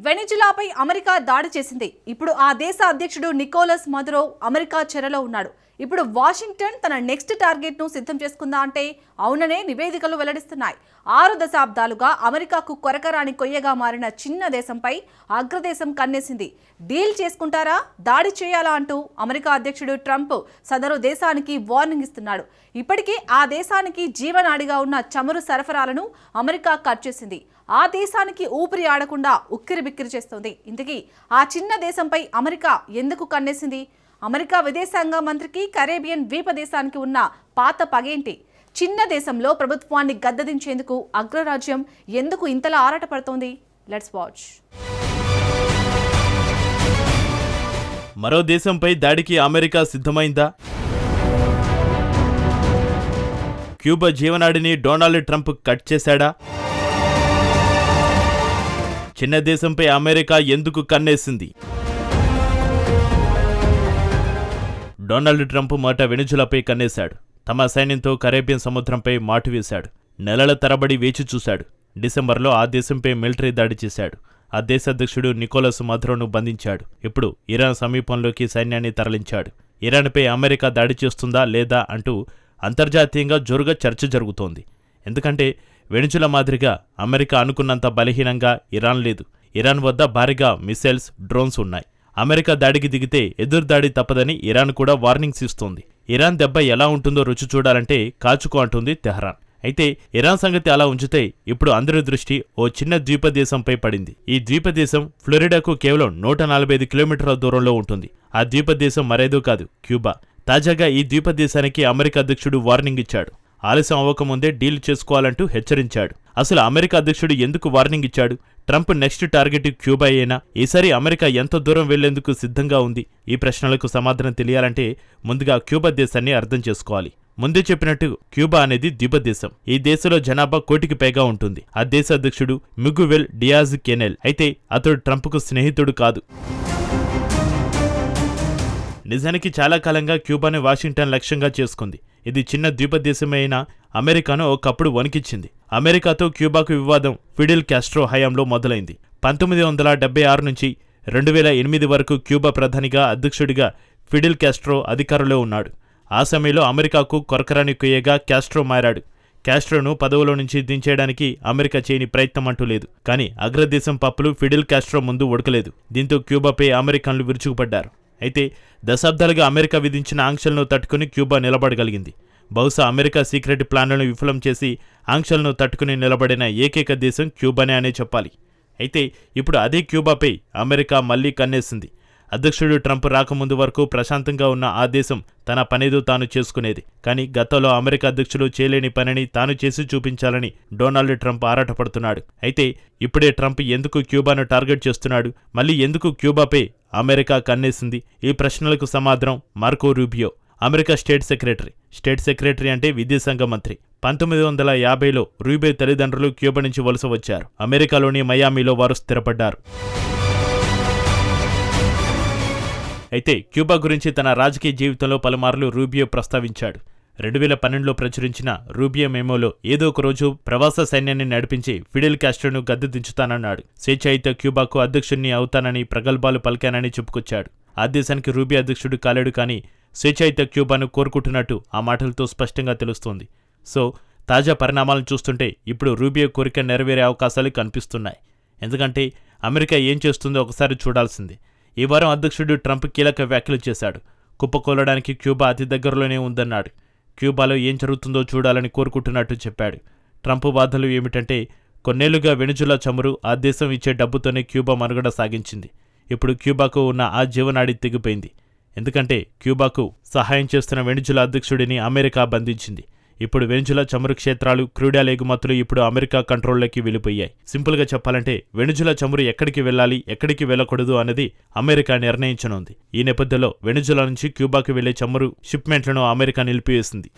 వెనిజులాపై America దాడి చేసింది. ఇప్పుడు ఆ దేశ అధ్యక్షుడు నికోలస్ మదురో అమెరికా చెరలో ఉన్నాడు. ఇప్పుడు వాషింగ్టన్ తన నెక్స్ట్ టార్గెట్ ను సిద్ధం చేసుకుందా అంటే అవుననే నివేదికలు వెల్లడిస్తున్నాయి. 6 దశాబ్దాలుగా అమెరికాకు కొరకరాని కొయ్యగా మారిన చిన్న దేశంపై అగ్రదేశం కన్నేసింది. డీల్ చేసుకుంటారా, దాడి చేయాలా అంటూ అమెరికా అధ్యక్షుడు ట్రంప్ సదరు దేశానికి వార్నింగ్ ఇస్తున్నాడు. ఇప్పటికే ఆ దేశానికి జీవనాడిగా ఉన్న చమురు సరఫరాలను అమెరికా కట్ చేసింది. ఆ దేశానికి ఊపిరి ఆడకుండా ఉక్కిరి బిక్కిరి చేస్తోంది. ఇంతకీ ఆ చిన్న దేశంపై అమెరికా ఎందుకు కన్నేసింది? అమెరికా విదేశాంగ మంత్రికి కరేబియన్ ద్వీప దేశానికి ఉన్న పాత పగేంటి? చిన్న దేశంలో ప్రభుత్వాన్ని గద్దదించేందుకు అగ్రరాజ్యం ఎందుకు ఇంతలా ఆరాటపడుతోంది? Let's watch. మరో దేశంపై దాడికి అమెరికా సిద్ధమైందా? క్యూబా జీవనాడిని డొనాల్డ్ ట్రంప్ కట్ చేశాడా? చిన్న దేశంపై అమెరికా ఎందుకు కన్నేసింది? డొనాల్డ్ ట్రంప్ మాట వెనిజులాపై కన్నేశాడు. తమ సైన్యంతో కరేబియన్ సముద్రంపై మాటు వేశాడు. నెలల తరబడి వేచి చూశాడు. డిసెంబర్లో ఆ దేశంపై మిలిటరీ దాడి చేశాడు. ఆ దేశ అధ్యక్షుడు నికోలస్ మదురోను బంధించాడు. ఇప్పుడు ఇరాన్ సమీపంలోకి సైన్యాన్ని తరలించాడు. ఇరాన్పై అమెరికా దాడి చేస్తుందా లేదా అంటూ అంతర్జాతీయంగా జోరుగా చర్చ జరుగుతోంది. ఎందుకంటే వెనిజులా మాదిరిగా అమెరికా అనుకున్నంత బలహీనంగా ఇరాన్ లేదు. ఇరాన్ వద్ద భారీగా మిసైల్స్, డ్రోన్స్ ఉన్నాయి. అమెరికా దాడికి దిగితే ఎదురుదాడి తప్పదని ఇరాన్ కూడా వార్నింగ్స్ ఇస్తోంది. ఇరాన్ దెబ్బ ఎలా ఉంటుందో రుచి చూడాలంటే కాచుకో అంటుంది తెహ్రాన్. అయితే ఇరాన్ సంగతి అలా ఉంచితే ఇప్పుడు అందరి దృష్టి ఓ చిన్న ద్వీపదేశంపై పడింది. ఈ ద్వీపదేశం ఫ్లోరిడాకు కేవలం 145 కిలోమీటర్ల దూరంలో ఉంటుంది. ఆ ద్వీపదేశం మరేదో కాదు, క్యూబా. తాజాగా ఈ ద్వీపదేశానికి అమెరికా అధ్యక్షుడు వార్నింగ్ ఇచ్చాడు. ఆలస్యం అవ్వకముందే డీల్ చేసుకోవాలంటూ హెచ్చరించాడు. అసలు అమెరికా అధ్యక్షుడు ఎందుకు వార్నింగ్ ఇచ్చాడు? ట్రంప్ నెక్స్ట్ టార్గెట్ క్యూబా అయినా ఈసారి అమెరికా ఎంత దూరం వెళ్లేందుకు సిద్ధంగా ఉంది? ఈ ప్రశ్నలకు సమాధానం తెలియాలంటే ముందుగా క్యూబా దేశాన్ని అర్థం చేసుకోవాలి. ముందే చెప్పినట్టు క్యూబా అనేది ద్వీపదేశం. ఈ దేశంలో జనాభా 1 కోటికి పైగా ఉంటుంది. ఆ దేశ అధ్యక్షుడు మిగువెల్ డియాజ్ కెనెల్. అయితే అతడు ట్రంప్కు స్నేహితుడు కాదు. నిజానికి చాలా కాలంగా క్యూబాని వాషింగ్టన్ లక్ష్యంగా చేసుకుంది. ఇది చిన్న ద్వీపదేశమే అయినా అమెరికాను ఒకప్పుడు వణికిచ్చింది. అమెరికాతో క్యూబాకు వివాదం ఫిడెల్ కాస్ట్రో హయాంలో మొదలైంది. 1976 నుంచి 2008 వరకు క్యూబా ప్రధానిగా, అధ్యక్షుడిగా ఫిడెల్ కాస్ట్రో అధికారంలో ఉన్నాడు. ఆ సమయంలో అమెరికాకు కొరకరాని కొయ్యగా కాస్ట్రో మారాడు. కాస్ట్రోను పదవిలో నుంచి దించేయడానికి అమెరికా చేయని ప్రయత్నం అంటూ లేదు. కానీ అగ్రదేశం పప్పులు ఫిడెల్ కాస్ట్రో ముందు ఉడకలేదు. దీంతో క్యూబాపై అమెరికన్లు విరుచుకుపడ్డారు. అయితే దశాబ్దాలుగా అమెరికా విధించిన ఆంక్షలను తట్టుకుని క్యూబా నిలబడగలిగింది. బహుశా అమెరికా సీక్రెట్ ప్లాన్లను విఫలం చేసి ఆంక్షలను తట్టుకుని నిలబడిన ఏకైక దేశం క్యూబానే అనే చెప్పాలి. అయితే ఇప్పుడు అదే క్యూబాపై అమెరికా మళ్లీ కన్నేసింది. అధ్యక్షుడు ట్రంప్ రాకముందు వరకు ప్రశాంతంగా ఉన్న ఆ దేశం తన పనేదో తాను చేసుకునేది. కానీ గతంలో అమెరికా అధ్యక్షుడు చేయలేని పనిని తాను చేసి చూపించాలని డొనాల్డ్ ట్రంప్ ఆరాటపడుతున్నాడు. అయితే ఇప్పుడే ట్రంప్ ఎందుకు క్యూబాను టార్గెట్ చేస్తున్నాడు? మళ్ళీ ఎందుకు క్యూబాపై అమెరికా కన్నేసింది? ఈ ప్రశ్నలకు సమాధానం Marco Rubio, America state secretary అంటే విదేశాంగ మంత్రి. 1950లో రూబియో తల్లిదండ్రులు క్యూబా నుంచి వలస వచ్చారు. అమెరికాలోని మయామిలో వారు స్థిరపడ్డారు. అయితే క్యూబా గురించి తన రాజకీయ జీవితంలో పలుమార్లు రూబియో ప్రస్తావించాడు. 2012లో ప్రచురించిన రూబియో మెమోలో ఏదో ఒక రోజు ప్రవాస సైన్యాన్ని నడిపించి ఫిడెల్ కాస్ట్రోను గద్దె దించుతానన్నాడు. స్వేచ్ఛాయుత క్యూబాకు అధ్యక్షుడిని అవుతానని ప్రగల్భాలు పలికానని చెప్పుకొచ్చాడు. ఆ దేశానికి రూబియో అధ్యక్షుడు కాలేడు, కానీ స్వేచ్ఛాయుత క్యూబాను కోరుకుంటున్నట్టు ఆ మాటలతో స్పష్టంగా తెలుస్తోంది. సో తాజా పరిణామాలను చూస్తుంటే ఇప్పుడు రూబియో కోరిక నెరవేరే అవకాశాలు కనిపిస్తున్నాయి. ఎందుకంటే అమెరికా ఏం చేస్తుందో ఒకసారి చూడాల్సింది. ఈ వారం అధ్యక్షుడు ట్రంప్ కీలక వ్యాఖ్యలు చేశాడు. కుప్పకూలడానికి క్యూబా అతి దగ్గరలోనే ఉందన్నాడు. క్యూబాలో ఏం జరుగుతుందో చూడాలని కోరుకుంటున్నట్టు చెప్పాడు. ట్రంప్ వాదనలు ఏమిటంటే కొన్నేళ్లుగా వెనిజులా చమురు ఆ దేశం ఇచ్చే డబ్బుతోనే క్యూబా మనుగడ సాగించింది. ఇప్పుడు క్యూబాకు ఉన్న ఆ జీవనాడి తెగిపోయింది. ఎందుకంటే క్యూబాకు సహాయం చేస్తున్న వెనిజులా అధ్యక్షుడిని అమెరికా బంధించింది. ఇప్పుడు వెనిజులా చమురు క్షేత్రాలు, క్రూడాయిల్ ఎగుమతులు ఇప్పుడు అమెరికా కంట్రోల్లోకి వెళ్ళిపోయాయి. సింపుల్గా చెప్పాలంటే వెనిజులా చమురు ఎక్కడికి వెళ్ళాలి, ఎక్కడికి వెళ్ళకూడదు అన్నది అమెరికా నిర్ణయించనుంది. ఈ నేపథ్యంలో వెనిజులా నుంచి క్యూబాకు వెళ్లే చమురు షిప్మెంట్లను అమెరికా నిలిపివేసింది.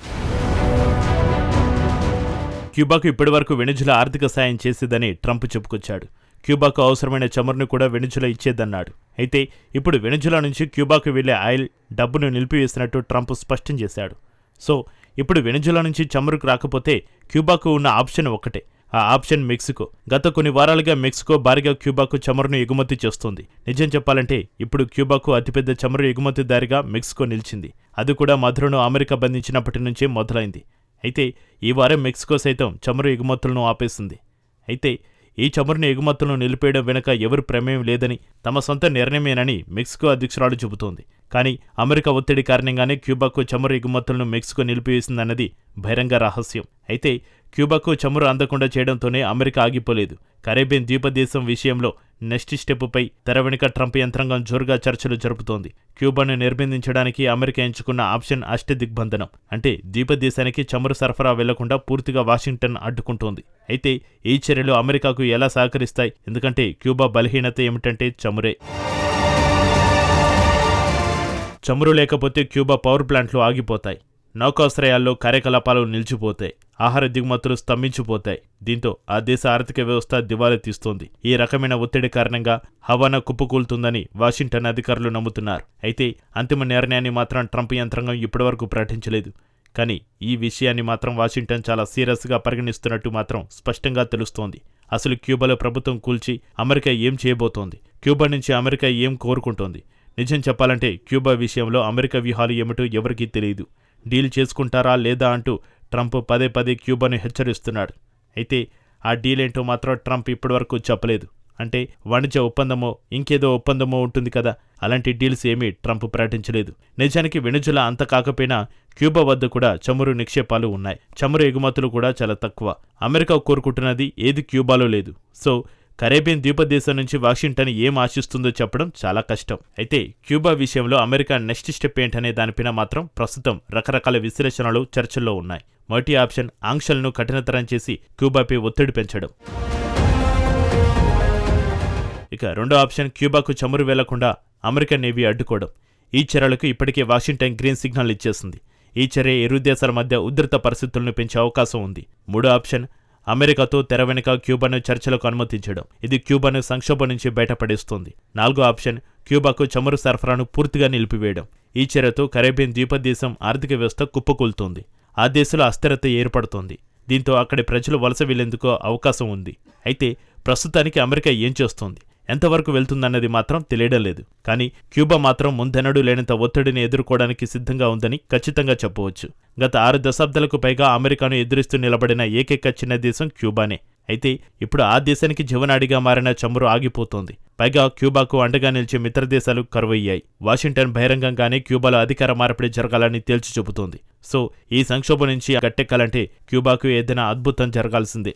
క్యూబాకు ఇప్పటివరకు వెనిజులా ఆర్థిక సాయం చేసేదని ట్రంప్ చెప్పుకొచ్చాడు. క్యూబాకు అవసరమైన చమురును కూడా వెనిజులా ఇచ్చేదన్నాడు. అయితే ఇప్పుడు వెనిజులా నుంచి క్యూబాకు వెళ్లే ఆయిల్ డబ్బును నిలిపివేసినట్టు ట్రంప్ స్పష్టం చేశాడు. సో ఇప్పుడు వెనిజులా నుంచి చమురుకు రాకపోతే క్యూబాకు ఉన్న ఆప్షన్ ఒక్కటే, ఆ ఆప్షన్ మెక్సికో. గత కొన్ని వారాలుగా మెక్సికో భారీగా క్యూబాకు చమురును ఎగుమతి చేస్తోంది. నిజం చెప్పాలంటే ఇప్పుడు క్యూబాకు అతిపెద్ద చమురు ఎగుమతిదారిగా మెక్సికో నిలిచింది. అది కూడా మధురను అమెరికా బంధించినప్పటి నుంచే మొదలైంది. అయితే ఈ వారం మెక్సికో సైతం చమురు ఎగుమతులను ఆపేసింది. అయితే ఈ చమురుని ఎగుమతులను నిలిపేయడం వెనుక ఎవరి ప్రమేయం లేదని, తమ సొంత నిర్ణయమేనని మెక్సికో అధ్యక్షురాలు చెబుతోంది. కానీ అమెరికా ఒత్తిడి కారణంగానే క్యూబాకు చమురు ఎగుమతులను మెక్సికో నిలిపివేసిందన్నది బహిరంగ రహస్యం. అయితే క్యూబాకు చమురు అందకుండా చేయడంతోనే అమెరికా ఆగిపోలేదు. కరేబియన్ ద్వీపదేశం విషయంలో నెక్స్ట్ స్టెప్పుపై తెర వెనుక ట్రంప్ యంత్రాంగం జోరుగా చర్చలు జరుపుతోంది. క్యూబాను నిర్బంధించడానికి అమెరికా ఎంచుకున్న ఆప్షన్ అష్టదిగ్బంధనం. అంటే ద్వీపదేశానికి చమురు సరఫరా వెళ్లకుండా పూర్తిగా వాషింగ్టన్ అడ్డుకుంటోంది. అయితే ఈ చర్యలు అమెరికాకు ఎలా సహకరిస్తాయి? ఎందుకంటే క్యూబా బలహీనత ఏమిటంటే చమురే. చమురు లేకపోతే క్యూబా పవర్ ప్లాంట్లు ఆగిపోతాయి. నౌకాశ్రయాల్లో కార్యకలాపాలు నిలిచిపోతాయి. ఆహార దిగుమతులు స్తంభించిపోతాయి. దీంతో ఆ దేశ ఆర్థిక వ్యవస్థ దివాలా తీస్తోంది. ఈ రకమైన ఒత్తిడి కారణంగా హవానా కుప్పకూలుతుందని వాషింగ్టన్ అధికారులు నమ్ముతున్నారు. అయితే అంతిమ నిర్ణయాన్ని మాత్రం ట్రంప్ యంత్రాంగం ఇప్పటివరకు ప్రకటించలేదు. కానీ ఈ విషయాన్ని మాత్రం వాషింగ్టన్ చాలా సీరియస్గా పరిగణిస్తున్నట్టు మాత్రం స్పష్టంగా తెలుస్తోంది. అసలు క్యూబాలో ప్రభుత్వం కూల్చి అమెరికా ఏం చేయబోతోంది? క్యూబా నుంచి అమెరికా ఏం కోరుకుంటోంది? నిజం చెప్పాలంటే క్యూబా విషయంలో అమెరికా వ్యూహాలు ఏమిటో ఎవరికీ తెలియదు. డీల్ చేసుకుంటారా లేదా అంటూ ట్రంప్ పదే పదే క్యూబాను హెచ్చరిస్తున్నాడు. అయితే ఆ డీల్ ఏంటో మాత్రం ట్రంప్ ఇప్పటివరకు చెప్పలేదు. అంటే వాణిజ్య ఒప్పందమో ఇంకేదో ఒప్పందమో ఉంటుంది కదా, అలాంటి డీల్స్ ఏమీ ట్రంప్ ప్రకటించలేదు. నిజానికి వెనుజులా అంత కాకపోయినా క్యూబా వద్ద కూడా చమురు నిక్షేపాలు ఉన్నాయి. చమురు ఎగుమతులు కూడా చాలా తక్కువ. అమెరికా కోరుకుంటున్నది ఏది క్యూబాలో లేదు. సో కరేబియన్ ద్వీపదేశం నుంచి వాషింగ్టన్ ఏం ఆశిస్తుందో చెప్పడం చాలా కష్టం. అయితే క్యూబా విషయంలో అమెరికా నెక్స్ట్ స్టెప్ ఏంటనే దానిపైన మాత్రం ప్రస్తుతం రకరకాల విశ్లేషణలు చర్చల్లో ఉన్నాయి. మొదటి ఆప్షన్ ఆంక్షలను కఠినతరం చేసి క్యూబాపై ఒత్తిడి పెంచడం. ఇక రెండో ఆప్షన్ క్యూబాకు చమురు వెళ్లకుండా అమెరికన్ నేవీ అడ్డుకోవడం. ఈ చర్యలకు ఇప్పటికే వాషింగ్టన్ గ్రీన్ సిగ్నల్ ఇచ్చేసింది. ఈ చర్య ఇరు దేశాల మధ్య ఉధృత పరిస్థితులను పెంచే అవకాశం ఉంది. మూడో ఆప్షన్ అమెరికాతో తెర వెనుక క్యూబాను చర్చలకు అనుమతించడం. ఇది క్యూబాను సంక్షోభం నుంచి బయటపడేస్తుంది. నాలుగో ఆప్షన్ క్యూబాకు చమురు సరఫరాను పూర్తిగా నిలిపివేయడం. ఈ చర్యతో కరేబియన్ ద్వీపదేశం ఆర్థిక వ్యవస్థ కుప్పకూలుతోంది. ఆ దేశంలో అస్థిరత ఏర్పడుతోంది. దీంతో అక్కడి ప్రజలు వలస వెళ్లేందుకు అవకాశం ఉంది. అయితే ప్రస్తుతానికి అమెరికా ఏం చేస్తోంది, ఎంతవరకు వెళ్తుందన్నది మాత్రం తెలియడం లేదు. కానీ క్యూబా మాత్రం ముందెన్నడూ లేనంత ఒత్తిడిని ఎదుర్కోవడానికి సిద్ధంగా ఉందని ఖచ్చితంగా చెప్పవచ్చు. గత 6 దశాబ్దాలకు పైగా అమెరికాను ఎదురిస్తూ నిలబడిన ఏకైక చిన్న దేశం క్యూబానే. అయితే ఇప్పుడు ఆ దేశానికి జీవనాడిగా మారిన చమురు ఆగిపోతోంది. పైగా క్యూబాకు అండగా నిలిచే మిత్ర దేశాలు కరువయ్యాయి. వాషింగ్టన్ బహిరంగంగానే క్యూబాలో అధికార మార్పిడి జరగాలని తేల్చి చెబుతోంది. సో ఈ సంక్షోభం నుంచి గట్టెక్కాలంటే క్యూబాకు ఏదైనా అద్భుతం జరగాల్సిందే.